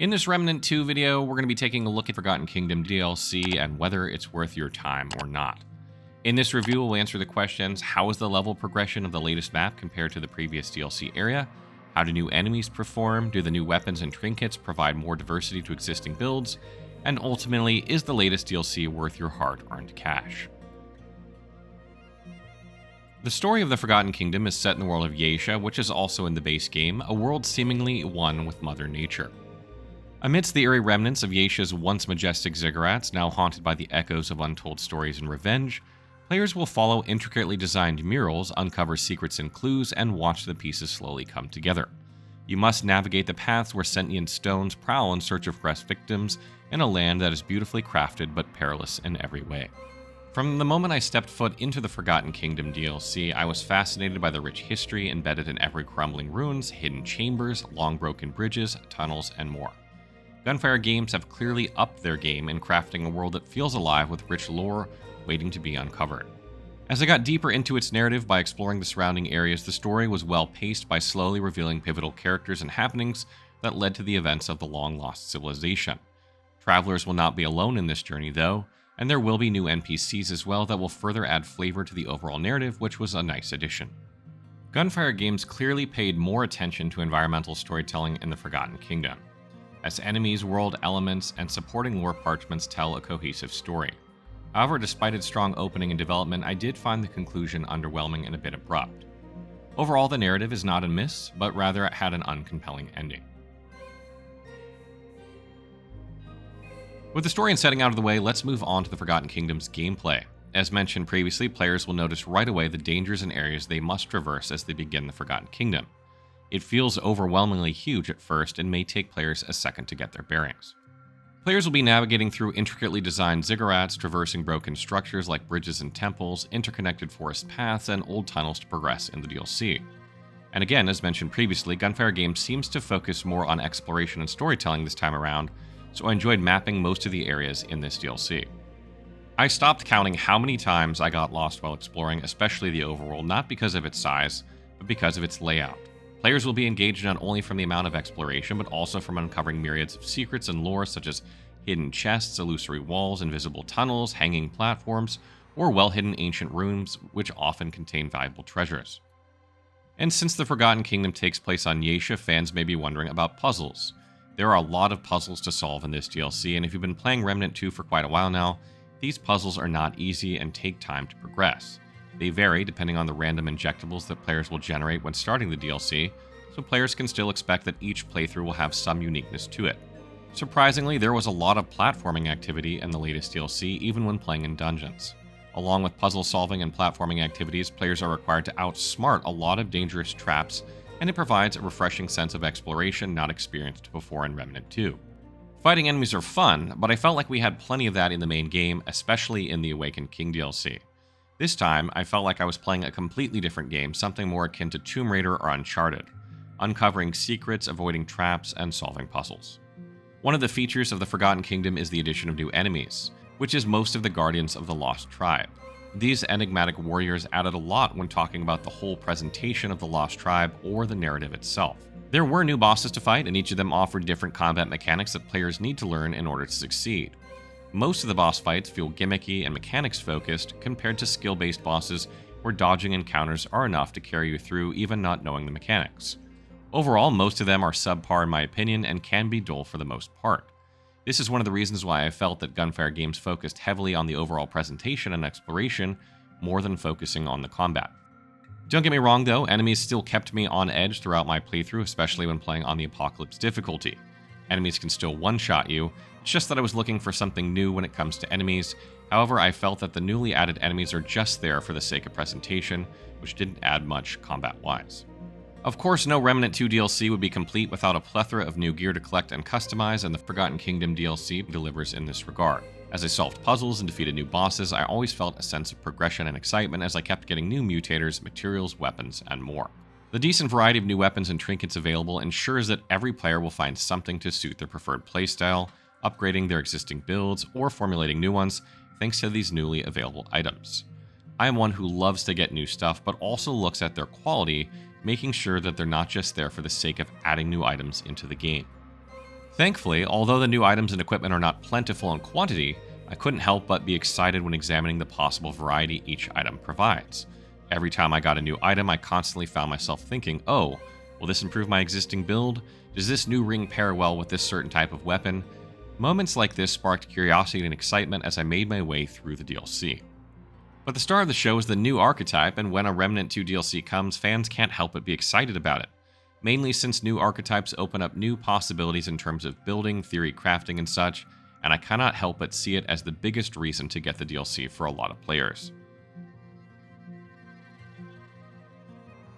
In this Remnant II video, we're going to be taking a look at Forgotten Kingdom DLC and whether it's worth your time or not. In this review, we'll answer the questions: how is the level progression of the latest map compared to the previous DLC area? How do new enemies perform? Do the new weapons and trinkets provide more diversity to existing builds? And ultimately, is the latest DLC worth your hard-earned cash? The story of the Forgotten Kingdom is set in the world of Yaesha, which is also in the base game, a world seemingly one with Mother Nature. Amidst the eerie remnants of Yaesha's once majestic ziggurats, now haunted by the echoes of untold stories and revenge, players will follow intricately designed murals, uncover secrets and clues, and watch the pieces slowly come together. You must navigate the paths where sentient stones prowl in search of fresh victims in a land that is beautifully crafted but perilous in every way. From the moment I stepped foot into the Forgotten Kingdom DLC, I was fascinated by the rich history embedded in every crumbling ruins, hidden chambers, long broken bridges, tunnels, and more. Gunfire Games have clearly upped their game in crafting a world that feels alive with rich lore waiting to be uncovered. As I got deeper into its narrative by exploring the surrounding areas, the story was well paced by slowly revealing pivotal characters and happenings that led to the events of the long-lost civilization. Travelers will not be alone in this journey, though, and there will be new NPCs as well that will further add flavor to the overall narrative, which was a nice addition. Gunfire Games clearly paid more attention to environmental storytelling in the Forgotten Kingdom, as enemies, world elements, and supporting lore parchments tell a cohesive story. However, despite its strong opening and development, I did find the conclusion underwhelming and a bit abrupt. Overall, the narrative is not a miss, but rather it had an uncompelling ending. With the story and setting out of the way, let's move on to the Forgotten Kingdom's gameplay. As mentioned previously, players will notice right away the dangers and areas they must traverse as they begin the Forgotten Kingdom. It feels overwhelmingly huge at first and may take players a second to get their bearings. Players will be navigating through intricately designed ziggurats, traversing broken structures like bridges and temples, interconnected forest paths, and old tunnels to progress in the DLC. And again, as mentioned previously, Gunfire Games seems to focus more on exploration and storytelling this time around, so I enjoyed mapping most of the areas in this DLC. I stopped counting how many times I got lost while exploring, especially the overworld, not because of its size, but because of its layout. Players will be engaged not only from the amount of exploration, but also from uncovering myriads of secrets and lore such as hidden chests, illusory walls, invisible tunnels, hanging platforms, or well-hidden ancient rooms, which often contain valuable treasures. And since the Forgotten Kingdom takes place on Yaesha, fans may be wondering about puzzles. There are a lot of puzzles to solve in this DLC, and if you've been playing Remnant II for quite a while now, these puzzles are not easy and take time to progress. They vary depending on the random injectables that players will generate when starting the DLC, so players can still expect that each playthrough will have some uniqueness to it. Surprisingly, there was a lot of platforming activity in the latest DLC, even when playing in dungeons. Along with puzzle solving and platforming activities, players are required to outsmart a lot of dangerous traps, and it provides a refreshing sense of exploration not experienced before in Remnant II. Fighting enemies are fun, but I felt like we had plenty of that in the main game, especially in the Awakened King DLC. This time, I felt like I was playing a completely different game, something more akin to Tomb Raider or Uncharted, uncovering secrets, avoiding traps, and solving puzzles. One of the features of the Forgotten Kingdom is the addition of new enemies, which is most of the Guardians of the Lost Tribe. These enigmatic warriors added a lot when talking about the whole presentation of the Lost Tribe or the narrative itself. There were new bosses to fight, and each of them offered different combat mechanics that players need to learn in order to succeed. Most of the boss fights feel gimmicky and mechanics-focused compared to skill-based bosses where dodging encounters are enough to carry you through even not knowing the mechanics. Overall, most of them are subpar in my opinion and can be dull for the most part. This is one of the reasons why I felt that Gunfire Games focused heavily on the overall presentation and exploration more than focusing on the combat. Don't get me wrong though, enemies still kept me on edge throughout my playthrough, especially when playing on the Apocalypse difficulty. Enemies can still one-shot you. It's just that I was looking for something new when it comes to enemies. However, I felt that the newly added enemies are just there for the sake of presentation, which didn't add much combat-wise. Of course, no Remnant II DLC would be complete without a plethora of new gear to collect and customize, and the Forgotten Kingdom DLC delivers in this regard. As I solved puzzles and defeated new bosses, I always felt a sense of progression and excitement as I kept getting new mutators, materials, weapons, and more. The decent variety of new weapons and trinkets available ensures that every player will find something to suit their preferred playstyle, upgrading their existing builds, or formulating new ones thanks to these newly available items. I am one who loves to get new stuff, but also looks at their quality, making sure that they're not just there for the sake of adding new items into the game. Thankfully, although the new items and equipment are not plentiful in quantity, I couldn't help but be excited when examining the possible variety each item provides. Every time I got a new item, I constantly found myself thinking, oh, will this improve my existing build? Does this new ring pair well with this certain type of weapon? Moments like this sparked curiosity and excitement as I made my way through the DLC. But the star of the show is the new archetype, and when a Remnant 2 DLC comes, fans can't help but be excited about it. Mainly since new archetypes open up new possibilities in terms of building, theory, crafting, and such, and I cannot help but see it as the biggest reason to get the DLC for a lot of players.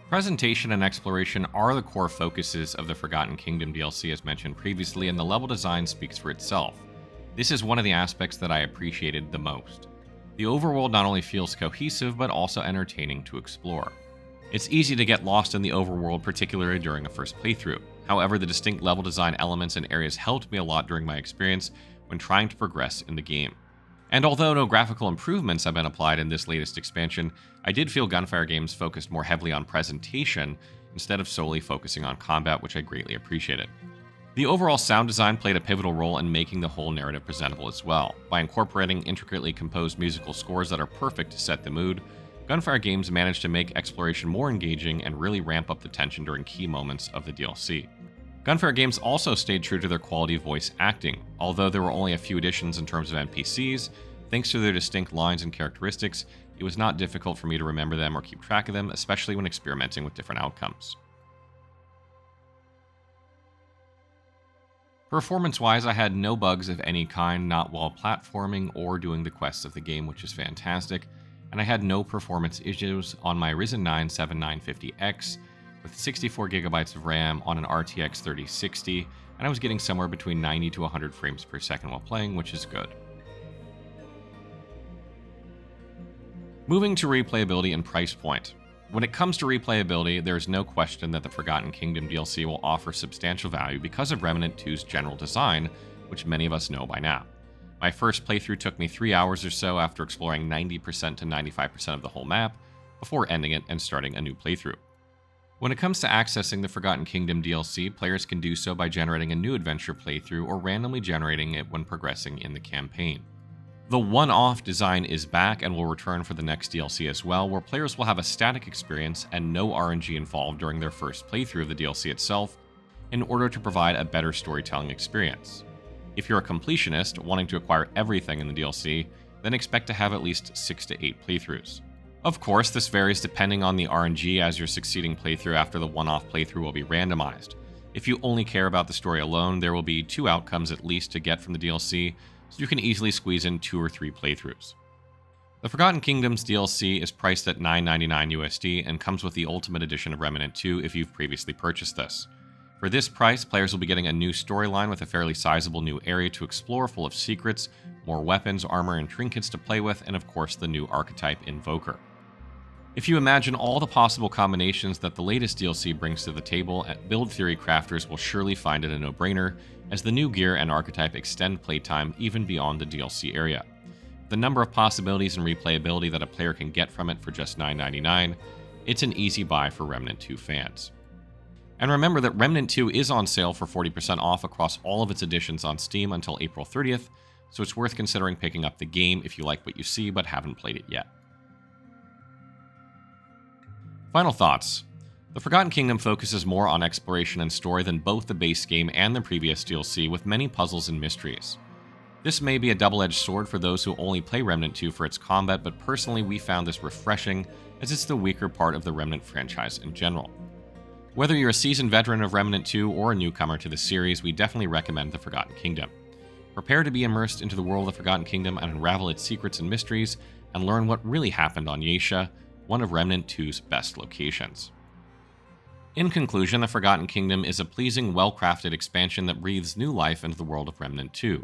Presentation and exploration are the core focuses of the Forgotten Kingdom DLC as mentioned previously, and the level design speaks for itself. This is one of the aspects that I appreciated the most. The overworld not only feels cohesive, but also entertaining to explore. It's easy to get lost in the overworld, particularly during a first playthrough. However, the distinct level design elements and areas helped me a lot during my experience when trying to progress in the game. And although no graphical improvements have been applied in this latest expansion, I did feel Gunfire Games focused more heavily on presentation instead of solely focusing on combat, which I greatly appreciated. The overall sound design played a pivotal role in making the whole narrative presentable as well. By incorporating intricately composed musical scores that are perfect to set the mood, Gunfire Games managed to make exploration more engaging and really ramp up the tension during key moments of the DLC. Gunfire Games also stayed true to their quality voice acting. Although there were only a few additions in terms of NPCs, thanks to their distinct lines and characteristics, it was not difficult for me to remember them or keep track of them, especially when experimenting with different outcomes. Performance-wise, I had no bugs of any kind, not while platforming or doing the quests of the game, which is fantastic, and I had no performance issues on my Ryzen 9 7950X with 64GB of RAM on an RTX 3060, and I was getting somewhere between 90 to 100 frames per second while playing, which is good. Moving to replayability and price point. When it comes to replayability, there is no question that the Forgotten Kingdom DLC will offer substantial value because of Remnant II's general design, which many of us know by now. My first playthrough took me 3 hours or so after exploring 90% to 95% of the whole map, before ending it and starting a new playthrough. When it comes to accessing the Forgotten Kingdom DLC, players can do so by generating a new adventure playthrough or randomly generating it when progressing in the campaign. The one-off design is back and will return for the next DLC as well, where players will have a static experience and no RNG involved during their first playthrough of the DLC itself, in order to provide a better storytelling experience. If you're a completionist wanting to acquire everything in the DLC, then expect to have at least 6 to 8 playthroughs. Of course, this varies depending on the RNG, as your succeeding playthrough after the one-off playthrough will be randomized. If you only care about the story alone, there will be 2 outcomes at least to get from the DLC, so you can easily squeeze in 2 or 3 playthroughs. The Forgotten Kingdoms DLC is priced at $9.99 USD and comes with the Ultimate Edition of Remnant II if you've previously purchased this. For this price, players will be getting a new storyline with a fairly sizable new area to explore full of secrets, more weapons, armor, and trinkets to play with, and of course the new archetype Invoker. If you imagine all the possible combinations that the latest DLC brings to the table, build theory crafters will surely find it a no-brainer, as the new gear and archetype extend playtime even beyond the DLC area. The number of possibilities and replayability that a player can get from it for just $9.99, it's an easy buy for Remnant II fans. And remember that Remnant II is on sale for 40% off across all of its editions on Steam until April 30th, so it's worth considering picking up the game if you like what you see but haven't played it yet. Final thoughts. The Forgotten Kingdom focuses more on exploration and story than both the base game and the previous DLC, with many puzzles and mysteries. This may be a double-edged sword for those who only play Remnant II for its combat, but personally we found this refreshing, as it's the weaker part of the Remnant franchise in general. Whether you're a seasoned veteran of Remnant II or a newcomer to the series, we definitely recommend the Forgotten Kingdom. Prepare to be immersed into the world of the Forgotten Kingdom and unravel its secrets and mysteries, and learn what really happened on Yaesha, one of Remnant II's best locations. In conclusion, the Forgotten Kingdom is a pleasing, well-crafted expansion that breathes new life into the world of Remnant II.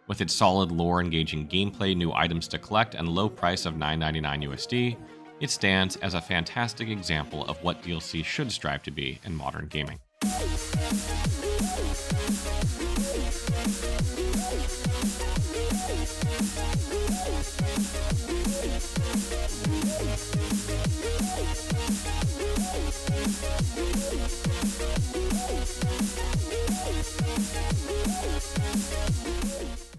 With its solid lore, engaging gameplay, new items to collect, and low price of $9.99 USD, it stands as a fantastic example of what DLC should strive to be in modern gaming.